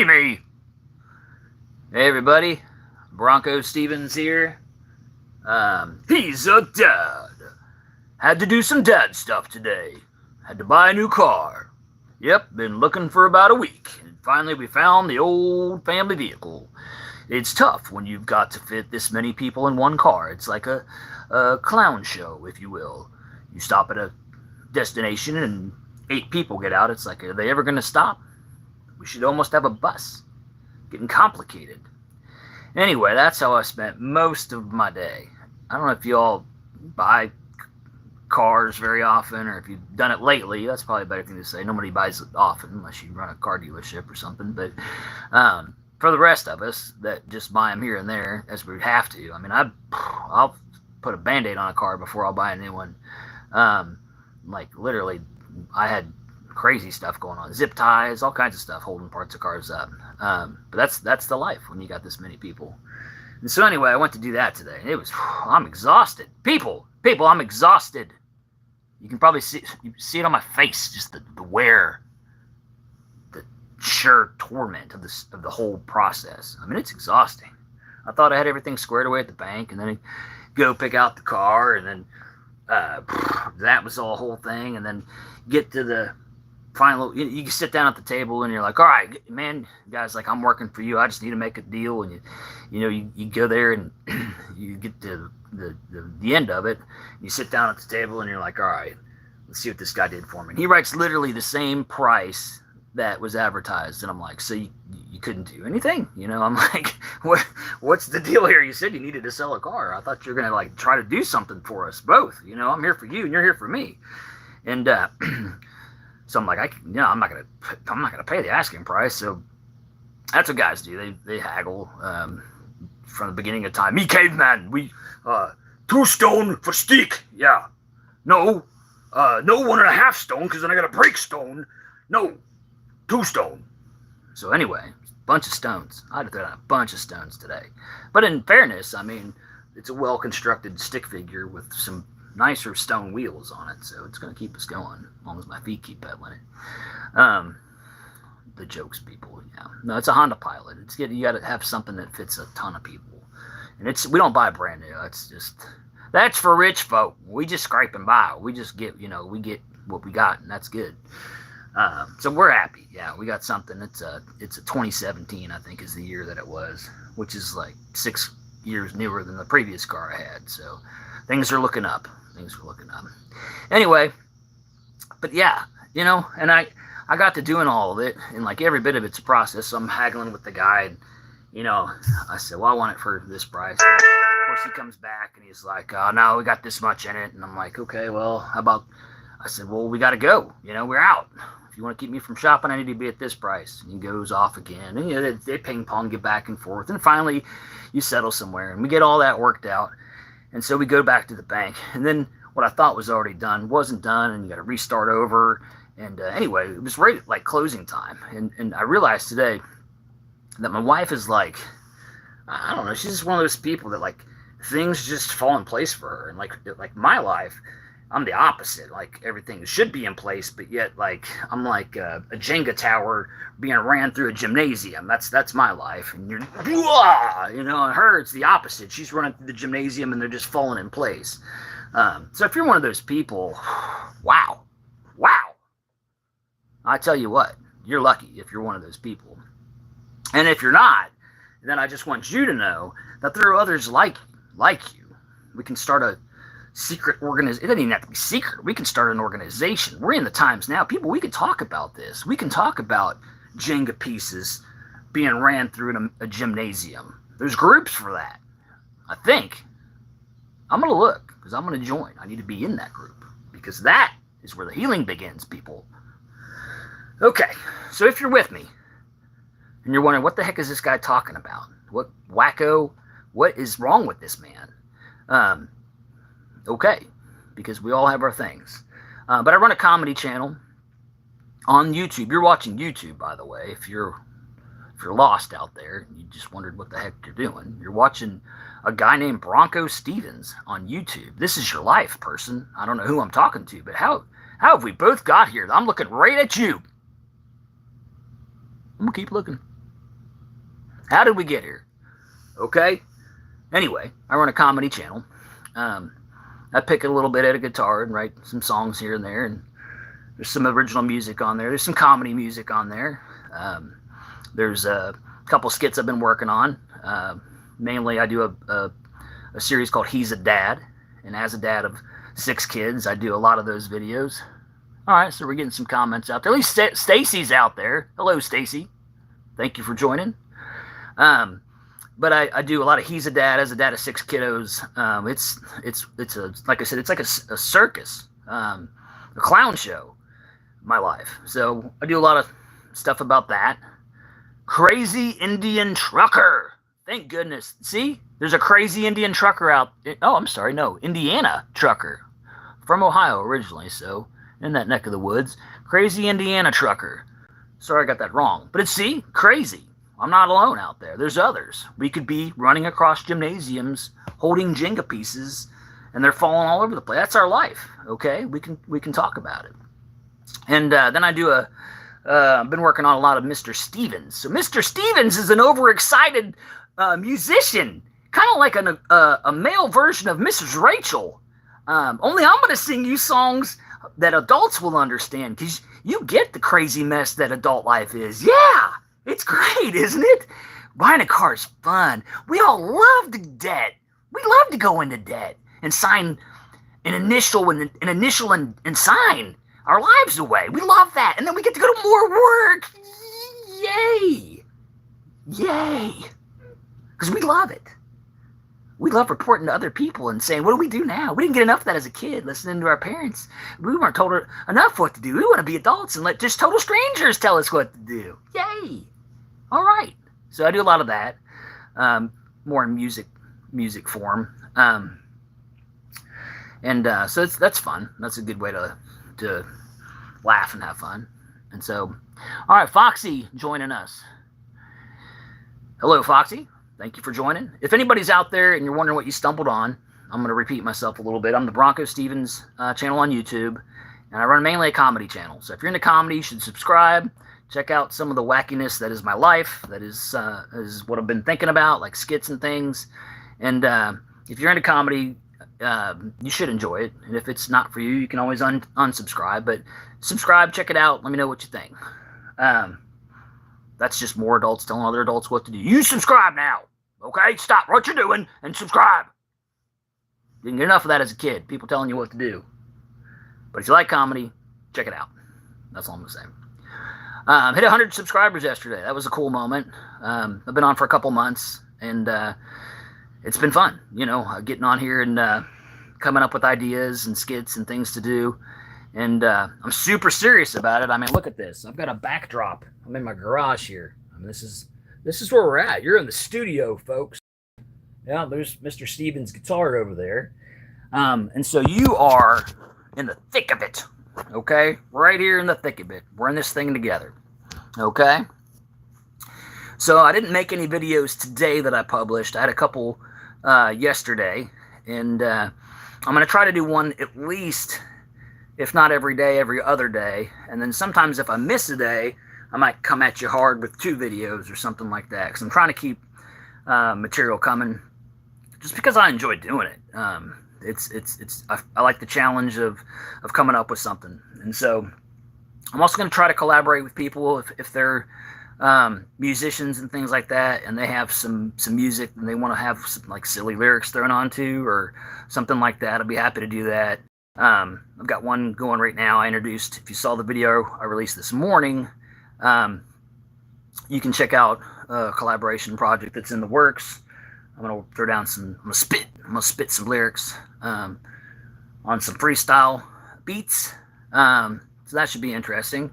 see me. Hey everybody, BroncoStevens here. He's a dad. Had to do some dad stuff today. Had to buy a new car. Yep, been looking for about a week, and finally we found the old family vehicle. It's tough when you've got to fit this many people in one car. It's like a clown show, if you will. You stop at a destination and 8 people get out. It's like, are they ever going to stop? We should almost have a bus. Getting complicated. Anyway, that's how I spent most of my day. I don't know if you all buy cars very often, or if you've done it lately. That's probably a better thing to say. Nobody buys it often unless you run a car dealership or something. But for the rest of us that just buy them here and there, as we have to, I mean, I'll put a Band-Aid on a car before I'll buy a new one. Like literally, I had crazy stuff going on, zip ties, all kinds of stuff holding parts of cars up. But that's the life when you got this many people. And so anyway, I went to do that today. And I'm exhausted. People, I'm exhausted. You can probably see it on my face, just the wear, the sheer torment of the whole process. I mean, it's exhausting. I thought I had everything squared away at the bank, and then I go pick out the car, and then that was all whole thing, and then get to the final. You sit down at the table and you're like, all right, man, guys, like, I'm working for you. I just need to make a deal. And you go there and you get to the end of it. You sit down at the table and you're like, all right, let's see what this guy did for me. And he writes literally the same price that was advertised. And I'm like, so you couldn't do anything? I'm like, what's the deal here? You said you needed to sell a car. I thought you were going to like try to do something for us both. I'm here for you and you're here for me. And, so I'm like, I'm not gonna pay the asking price. So that's what guys do. They haggle from the beginning of time. Me caveman, we 2 stone for stick. Yeah, no 1.5 stone, because then I gotta break stone. No, 2 stone. So anyway, bunch of stones. I had to throw down a bunch of stones today. But in fairness, I mean, it's a well constructed stick figure with some nicer stone wheels on it, so it's going to keep us going as long as my feet keep pedaling it. The jokes, people. Yeah, no, it's a Honda Pilot. You got to have something that fits a ton of people, and we don't buy brand new. That's for rich folk. We just scrape and buy. We just get we get what we got, and that's good. So we're happy. Yeah, we got something. It's a 2017, I think, is the year that it was, which is like 6 years newer than the previous car I had. So things are looking up. Anyway, but yeah, and I got to doing all of it, and like every bit of it's a process. So I'm haggling with the guy, and I said, well, I want it for this price. And of course, he comes back and he's like, oh no, we got this much in it. And I'm like, okay, well, how about? I said, well, we got to go. We're out. If you want to keep me from shopping, I need to be at this price. And he goes off again, and they ping pong, get back and forth, and finally, you settle somewhere, and we get all that worked out. And so we go back to the bank, and then what I thought was already done wasn't done, and you got to restart over. And anyway, it was right at like closing time, and I realized today that my wife is like, I don't know, she's just one of those people that like things just fall in place for her, and like my life, I'm the opposite. Like everything should be in place, but yet like I'm like a Jenga tower being ran through a gymnasium. That's my life. And you're, and her, it's the opposite. She's running through the gymnasium and they're just falling in place. So if you're one of those people, wow, I tell you what, you're lucky if you're one of those people. And if you're not, then I just want you to know that there are others like you. We can start a secret organization. It doesn't even have to be secret. We can start an organization. We're in the times now. People, we can talk about this. We can talk about Jenga pieces being ran through a gymnasium. There's groups for that. I think. I'm going to look, because I'm going to join. I need to be in that group, because that is where the healing begins, people. Okay, so if you're with me, and you're wondering, what the heck is this guy talking about? What wacko? What is wrong with this man? Okay, because we all have our things. But I run a comedy channel on YouTube. You're watching YouTube, by the way. If you're lost out there, you just wondered what the heck you're doing. You're watching a guy named BroncoStevens on YouTube. This is your life, person. I don't know who I'm talking to, but how How have we both got here? I'm looking right at you. I'm going to keep looking. How did we get here? Okay. Anyway, I run a comedy channel. I pick a little bit at a guitar and write some songs here and there, and there's some original music on there. There's some comedy music on there. There's a couple skits I've been working on. Mainly, I do a series called He's a Dad, and as a dad of 6 kids, I do a lot of those videos. All right, so we're getting some comments out there. At least Stacy's out there. Hello, Stacy. Thank you for joining. But I do a lot of He's a Dad, as a dad of 6 kiddos. It's a, like I said, it's like a circus, a clown show, my life. So I do a lot of stuff about that. Crazy Indian Trucker. Thank goodness. See, there's a crazy Indian trucker out. Oh, I'm sorry. No, Indiana trucker from Ohio originally. So in that neck of the woods, crazy Indiana trucker. Sorry, I got that wrong. But it's, see, crazy. I'm not alone out there. There's others. We could be running across gymnasiums, holding Jenga pieces, and they're falling all over the place. That's our life. Okay, we can talk about it. And then I do I've been working on a lot of Mr. Stevens. So Mr. Stevens is an overexcited musician, kind of like a male version of Mrs. Rachel. Only I'm going to sing you songs that adults will understand, because you get the crazy mess that adult life is. Yeah, it's great, isn't it? Buying a car is fun. We all love the debt. We love to go into debt and sign an initial and sign our lives away. We love that. And then we get to go to more work. Yay. Yay. Because we love it. We love reporting to other people and saying, what do we do now? We didn't get enough of that as a kid, listening to our parents. We weren't told enough what to do. We want to be adults and let just total strangers tell us what to do. Yay. All right. So I do a lot of that, more in music form. So that's fun. That's a good way to laugh and have fun. And so, all right, Foxy joining us. Hello, Foxy. Thank you for joining. If anybody's out there and you're wondering what you stumbled on, I'm going to repeat myself a little bit. I'm the BroncoStevens channel on YouTube, and I run mainly a comedy channel. So if you're into comedy, you should subscribe. Check out some of the wackiness that is my life, that is what I've been thinking about, like skits and things. And if you're into comedy, you should enjoy it. And if it's not for you, you can always unsubscribe. But subscribe, check it out. Let me know what you think. That's just more adults telling other adults what to do. You subscribe now. Okay? Stop what you're doing and subscribe. Didn't get enough of that as a kid. People telling you what to do. But if you like comedy, check it out. That's all I'm going to say. Hit 100 subscribers yesterday. That was a cool moment. I've been on for a couple months, and it's been fun, getting on here and coming up with ideas and skits and things to do. And I'm super serious about it. I mean, look at this. I've got a backdrop. I'm in my garage here. I mean, this is where we're at. You're in the studio, folks. Yeah, there's Mr. Stevens' guitar over there. And so you are in the thick of it, okay? Right here in the thick of it. We're in this thing together, okay? So I didn't make any videos today that I published. I had a couple yesterday, and I'm going to try to do one at least, if not every day, every other day. And then sometimes if I miss a day, I might come at you hard with 2 videos or something like that, because I'm trying to keep material coming just because I enjoy doing it. I like the challenge of coming up with something. And so I'm also going to try to collaborate with people if they're musicians and things like that, and they have some music and they want to have some like silly lyrics thrown onto or something like that. I'd be happy to do that. I've got one going right now. I introduced, if you saw the video I released this morning, you can check out a collaboration project that's in the works. I'm gonna throw down I'm gonna spit some lyrics on some freestyle beats. So that should be interesting.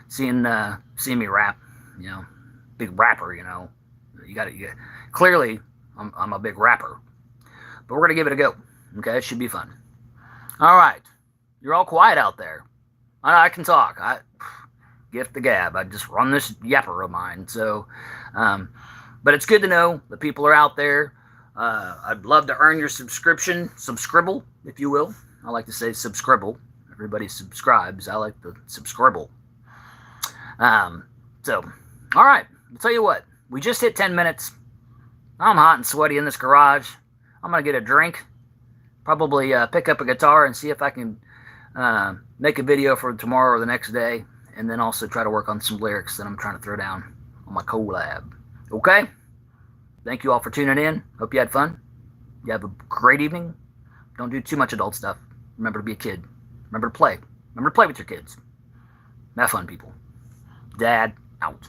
Seeing me rap, big rapper. Clearly I'm a big rapper, but we're gonna give it a go. Okay, it should be fun. All right, you're all quiet out there. I can talk. Gift the gab. I just run this yapper of mine. So, but it's good to know that people are out there. I'd love to earn your subscribble, if you will. I like to say subscribble. Everybody subscribes. I like the subscribble. So, all right. I'll tell you what. we just hit 10 minutes. I'm hot and sweaty in this garage. I'm going to get a drink, probably pick up a guitar and see if I can make a video for tomorrow or the next day, and then also try to work on some lyrics that I'm trying to throw down on my collab. Okay? Thank you all for tuning in. Hope you had fun. You have a great evening. Don't do too much adult stuff. Remember to be a kid. Remember to play. Remember to play with your kids. Have fun, people. Dad, out.